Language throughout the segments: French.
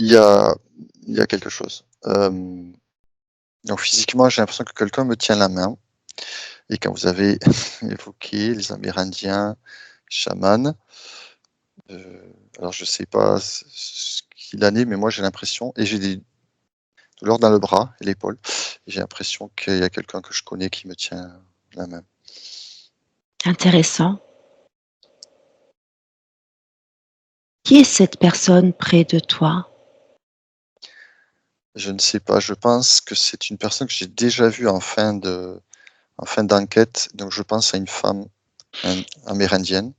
il y a, il y a quelque chose. Donc physiquement, j'ai l'impression que quelqu'un me tient la main. Et quand vous avez évoqué les Amérindiens, chamans, alors je sais pas ce qu'il en est, mais moi j'ai l'impression, et j'ai des douleurs dans le bras et l'épaule, et j'ai l'impression qu'il y a quelqu'un que je connais qui me tient la main. Intéressant. Qui est cette personne près de toi? Je ne sais pas, je pense que c'est une personne que j'ai déjà vue en fin d'enquête, donc je pense à une femme amérindienne,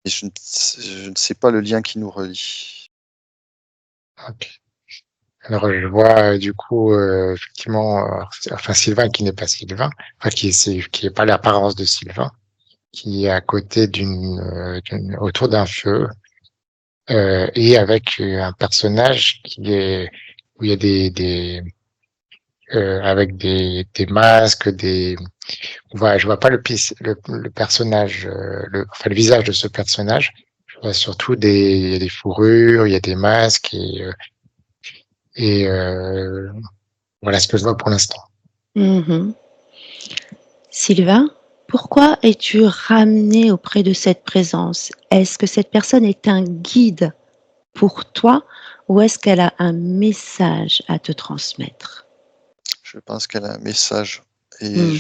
et je ne sais pas le lien qui nous relie. Ok. Alors je vois du coup effectivement, enfin Sylvain qui n'est pas Sylvain, enfin qui est pas l'apparence de Sylvain, qui est à côté autour d'un feu et avec un personnage qui est où il y a avec des masques, je vois pas le personnage, enfin le visage de ce personnage. Je vois surtout il y a des fourrures, il y a des masques et voilà ce que je vois pour l'instant. Mmh. Sylvain, pourquoi es-tu ramené auprès de cette présence? Est-ce que cette personne est un guide pour toi ou est-ce qu'elle a un message à te transmettre? Je pense qu'elle a un message, et Mmh.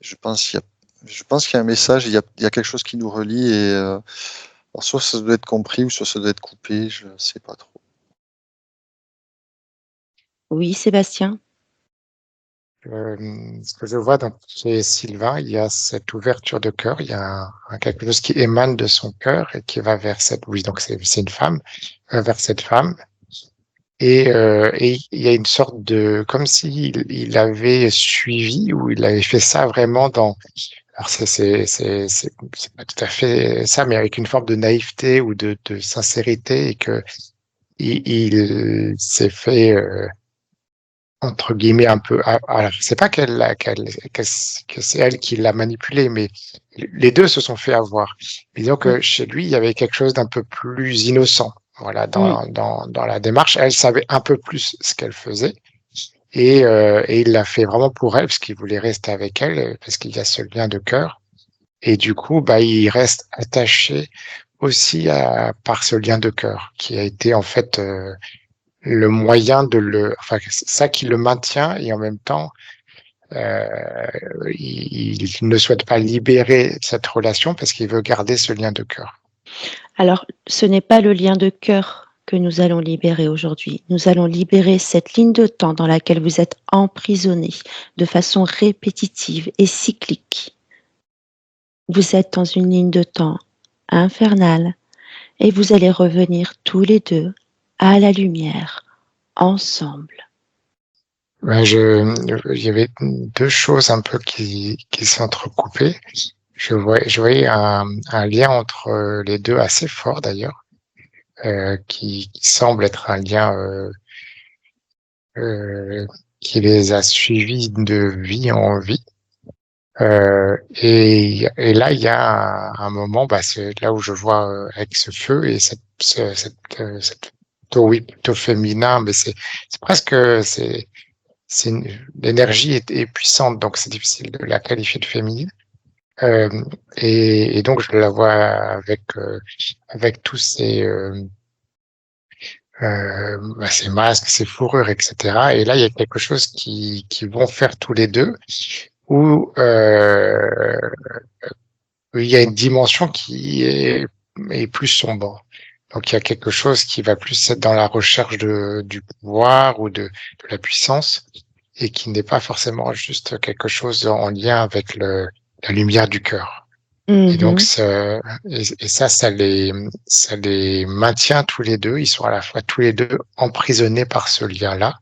je pense qu'il y a un message, il y a quelque chose qui nous relie, et alors soit ça doit être compris ou soit ça doit être coupé, je ne sais pas trop. Oui, Sébastien? Ce que je vois chez Sylvain, il y a cette ouverture de cœur, il y a quelque chose qui émane de son cœur et qui va vers oui, donc c'est une femme, vers cette femme. Et il y a une sorte comme s'il il avait suivi ou il avait fait ça vraiment alors c'est pas tout à fait ça, mais avec une forme de naïveté ou de sincérité et que il s'est fait, entre guillemets un peu, alors c'est pas que c'est elle qui l'a manipulé, mais les deux se sont fait avoir. Disons Mmh. que chez lui, il y avait quelque chose d'un peu plus innocent. Voilà, Mmh. dans la démarche, elle savait un peu plus ce qu'elle faisait et il l'a fait vraiment pour elle parce qu'il voulait rester avec elle parce qu'il y a ce lien de cœur et du coup, bah, il reste attaché aussi par ce lien de cœur qui a été en fait le moyen enfin, c'est ça qui le maintient et en même temps, euh, il ne souhaite pas libérer cette relation parce qu'il veut garder ce lien de cœur. Alors, ce n'est pas le lien de cœur que nous allons libérer aujourd'hui. Nous allons libérer cette ligne de temps dans laquelle vous êtes emprisonnés de façon répétitive et cyclique. Vous êtes dans une ligne de temps infernale et vous allez revenir tous les deux à la lumière, ensemble. Ouais, il y avait deux choses un peu qui s'entrecoupaient. Je voyais un lien entre les deux assez fort d'ailleurs, qui semble être un lien euh, qui les a suivis de vie en vie. Et là, il y a un moment, bah, c'est là où je vois avec ce feu et cette oui, plutôt féminin, mais c'est presque, l'énergie est puissante, donc c'est difficile de la qualifier de féminine. Euh, et donc je la vois avec tous ces masques, ces fourrures, etc. Et là, il y a quelque chose qui vont faire tous les deux, où il y a une dimension est plus sombre. Donc il y a quelque chose qui va plus être dans la recherche du pouvoir ou de la puissance et qui n'est pas forcément juste quelque chose en lien avec la lumière du cœur. Et donc Mhm. ça les maintient tous les deux. Ils sont à la fois tous les deux emprisonnés par ce lien-là.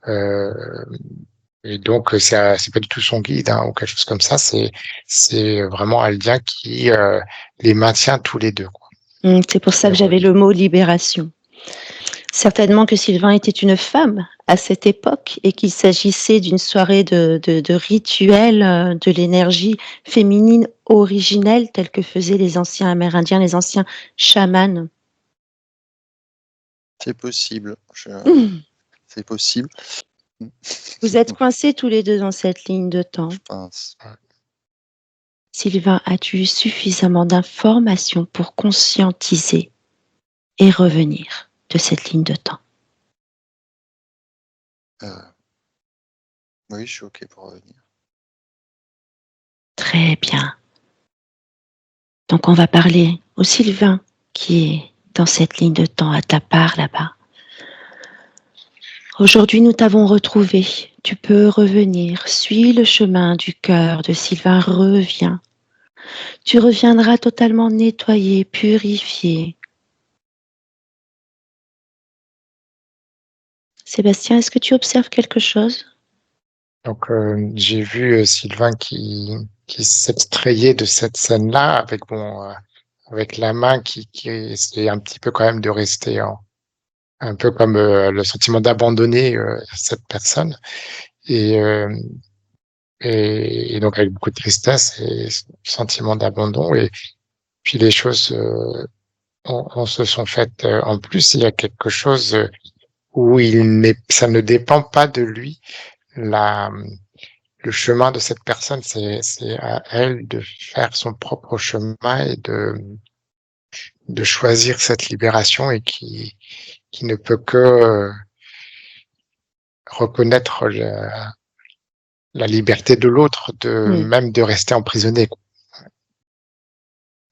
Euh, et donc c'est pas du tout son guide ou quelque chose comme ça. C'est vraiment un lien qui les maintient tous les deux, quoi. C'est pour Qui ça les que j'avais relie. le mot libération. Certainement que Sylvain était une femme à cette époque et qu'il s'agissait d'une soirée de rituel de l'énergie féminine originelle telle que faisaient les anciens Amérindiens, les anciens chamans. C'est possible. Mmh. C'est possible. Vous êtes coincés tous les deux dans cette ligne de temps. Je pense. Sylvain, as-tu eu suffisamment d'informations pour conscientiser et revenir de cette ligne de temps? Oui, je suis OK pour revenir. Très bien. Donc on va parler au Sylvain qui est dans cette ligne de temps à ta part là-bas. Aujourd'hui, nous t'avons retrouvé. Tu peux revenir. Suis le chemin du cœur de Sylvain. Reviens. Tu reviendras totalement nettoyé, purifié. Sébastien, est-ce que tu observes quelque chose? Donc, j'ai vu Sylvain qui s'extrayait de cette scène-là avec la main qui essayait un petit peu quand même de rester un peu comme le sentiment d'abandonner cette personne. Et, euh, et donc avec beaucoup de tristesse et sentiment d'abandon. Et puis les choses on se sont faites en plus. Il y a quelque chose où ça ne dépend pas de lui. La, le chemin de cette personne, c'est à elle de faire son propre chemin et de choisir cette libération et qui ne peut que reconnaître la liberté de l'autre, même de rester emprisonné.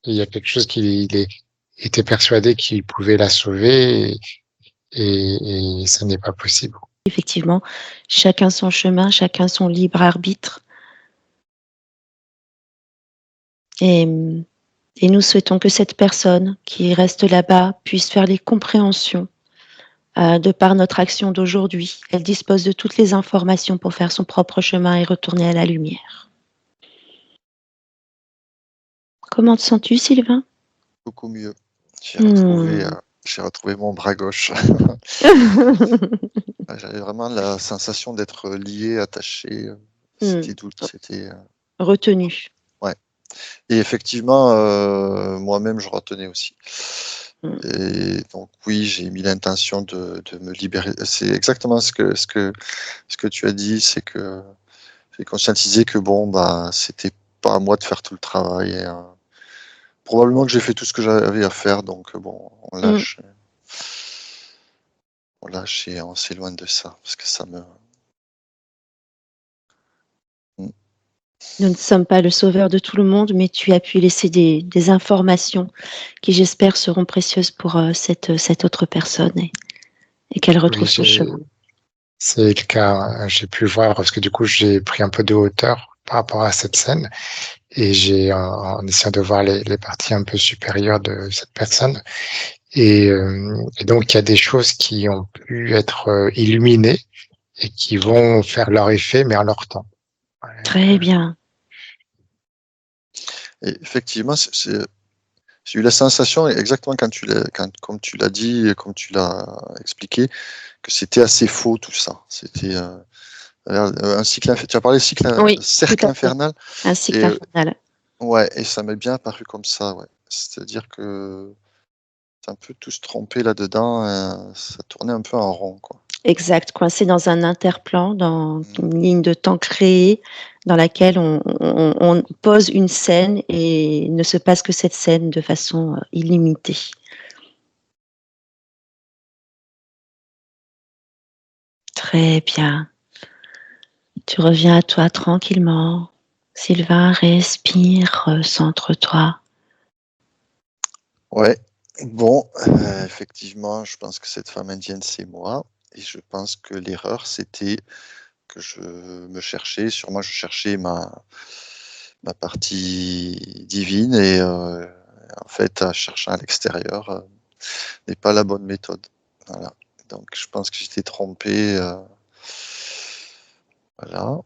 Il y a quelque chose était persuadé qu'il pouvait la sauver et ça n'est pas possible. Effectivement, chacun son chemin, chacun son libre arbitre. Et nous souhaitons que cette personne qui reste là-bas puisse faire les compréhensions de par notre action d'aujourd'hui. Elle dispose de toutes les informations pour faire son propre chemin et retourner à la lumière. Comment te sens-tu, Sylvain? Beaucoup mieux. J'ai retrouvé mon bras gauche. J'avais vraiment la sensation d'être lié, attaché. C'était doux. C'était retenu. Ouais. Et effectivement, moi-même, je retenais aussi. Et donc oui, j'ai mis l'intention de me libérer. C'est exactement ce que tu as dit, c'est que j'ai conscientisé que bon, bah, c'était pas à moi de faire tout le travail. Et, probablement que j'ai fait tout ce que j'avais à faire, donc bon, on lâche et on s'éloigne de ça, parce que ça me... Nous ne sommes pas le sauveur de tout le monde, mais tu as pu laisser des informations qui, j'espère, seront précieuses pour cette autre personne et qu'elle retrouve son chemin. C'est le cas. J'ai pu voir, parce que du coup, j'ai pris un peu de hauteur par rapport à cette scène et j'ai, en essayant de voir les parties un peu supérieures de cette personne. Et donc, il y a des choses qui ont pu être illuminées et qui vont faire leur effet, mais en leur temps. Très bien. Et effectivement, j'ai eu la sensation, exactement comme tu l'as dit et comme tu l'as expliqué, que c'était assez faux tout ça. C'était un cycle. Tu as parlé de cercle infernal. Un cycle infernal. Ouais, et ça m'est bien apparu comme ça. Ouais. C'est-à-dire que c'est un peu tout se tromper là-dedans. Ça tournait un peu en rond, quoi. Exact, coincé dans un interplan, dans une ligne de temps créée, dans laquelle on pose une scène et ne se passe que cette scène de façon illimitée. Très bien. Tu reviens à toi tranquillement. Sylvain, respire, recentre-toi. Ouais, bon, effectivement, je pense que cette femme indienne, c'est moi. Et je pense que l'erreur, c'était que je me cherchais. Sûrement, je cherchais ma partie divine. Et en fait, à chercher à l'extérieur n'est pas la bonne méthode. Voilà. Donc, je pense que j'étais trompé. Voilà.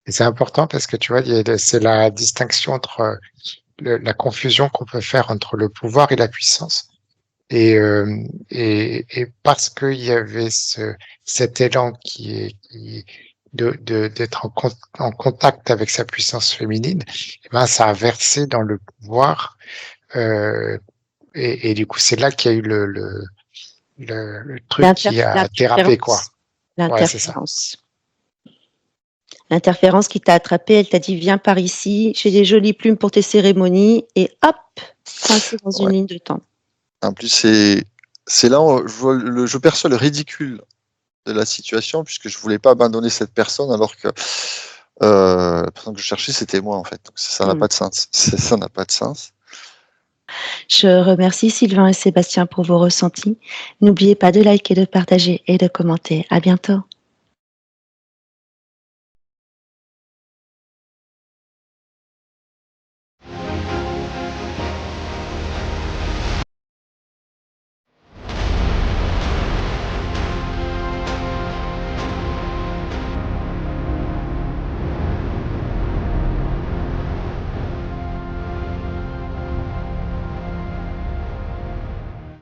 Et c'est important parce que tu vois, c'est la distinction entre la confusion qu'on peut faire entre le pouvoir et la puissance. Et parce qu'il y avait cet élan d'être en contact avec sa puissance féminine, eh ben, ça a versé dans le pouvoir et du coup, c'est là qu'il y a eu le truc qui a dérapé, quoi. Ouais, c'est ça. L'interférence. L'interférence qui t'a attrapé, elle t'a dit viens par ici, j'ai des jolies plumes pour tes cérémonies, et hop, coincé dans une Ouais. ligne de temps. En plus, c'est là où je perçois le ridicule de la situation, puisque je voulais pas abandonner cette personne, alors que la personne que je cherchais, c'était moi, en fait. Donc, ça n'a pas de sens. Ça n'a pas de sens. Je remercie Sylvain et Sébastien pour vos ressentis. N'oubliez pas de liker, de partager et de commenter. À bientôt.